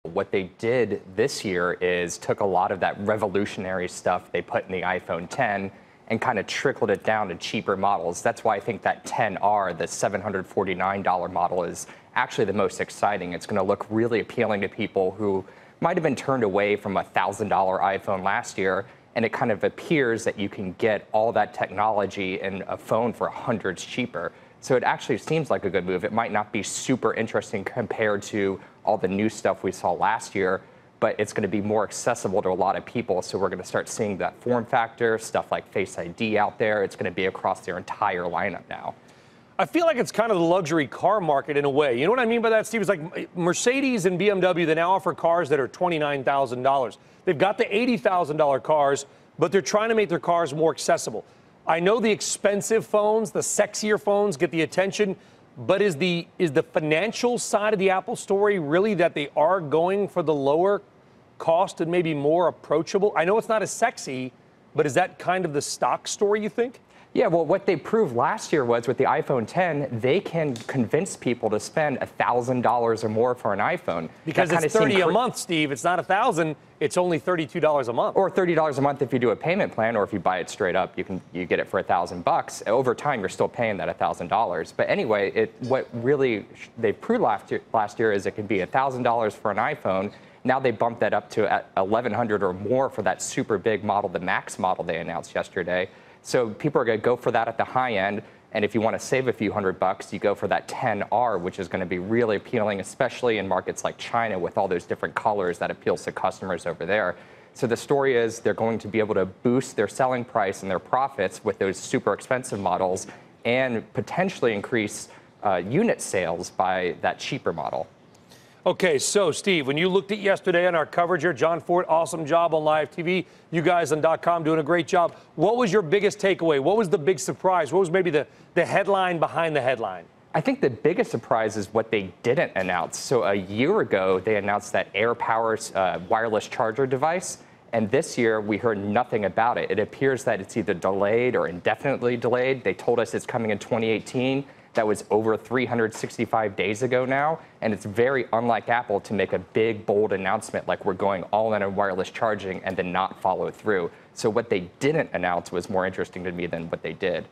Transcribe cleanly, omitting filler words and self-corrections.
What they did this year is took a lot of that revolutionary stuff they put in the iPhone 10 and kind of trickled it down to cheaper models. That's why I think that 10R, the $749 model, is actually the most exciting. It's going to look really appealing to people who might have been turned away from a $1,000 iPhone last year, and it kind of appears that you can get all that technology in a phone for hundreds cheaper. So it actually seems like a good move. It might not be super interesting compared to all the new stuff we saw last year, but it's going to be more accessible to a lot of people. So we're going to start seeing that form factor, stuff like Face ID out there. It's going to be across their entire lineup now. I feel like it's kind of the luxury car market in a way. You know what I mean by that, Steve? It's like Mercedes and BMW, they now offer cars that are $29,000. They've got the $80,000 cars, but they're trying to make their cars more accessible. I know the expensive phones, the sexier phones get the attention, but is the financial side of the Apple story really that they are going for the lower cost and maybe more approachable? I know it's not as sexy, but is that kind of the stock story, you think? Yeah, well, what they proved last year was with the iPhone 10, they can convince people to spend $1,000 or more for an iPhone. Because it's $30 a month, Steve. It's not $1,000. It's only $32 a month. Or $30 a month if you do a payment plan, or if you buy it straight up, you get it for $1,000. Over time, you're still paying that $1,000. But anyway, what really they proved last year is it can be $1,000 for an iPhone. Now they bumped that up to $1,100 or more for that super big model, the Max model they announced yesterday. So people are going to go for that at the high end. And if you want to save a few $100, you go for that 10R, which is going to be really appealing, especially in markets like China with all those different colors that appeals to customers over there. So the story is they're going to be able to boost their selling price and their profits with those super expensive models and potentially increase unit sales by that cheaper model. Okay, so, Steve, when you looked at yesterday on our coverage here, John Ford, awesome job on live TV. You guys on .com doing a great job. What was your biggest takeaway? What was the big surprise? What was maybe the headline behind the headline? I think the biggest surprise is what they didn't announce. So a year ago, they announced that AirPower's wireless charger device, and this year we heard nothing about it. It appears that it's either delayed or indefinitely delayed. They told us it's coming in 2018. That was over 365 days ago now, and it's very unlike Apple to make a big, bold announcement like we're going all in on wireless charging and then not follow through. So what they didn't announce was more interesting to me than what they did.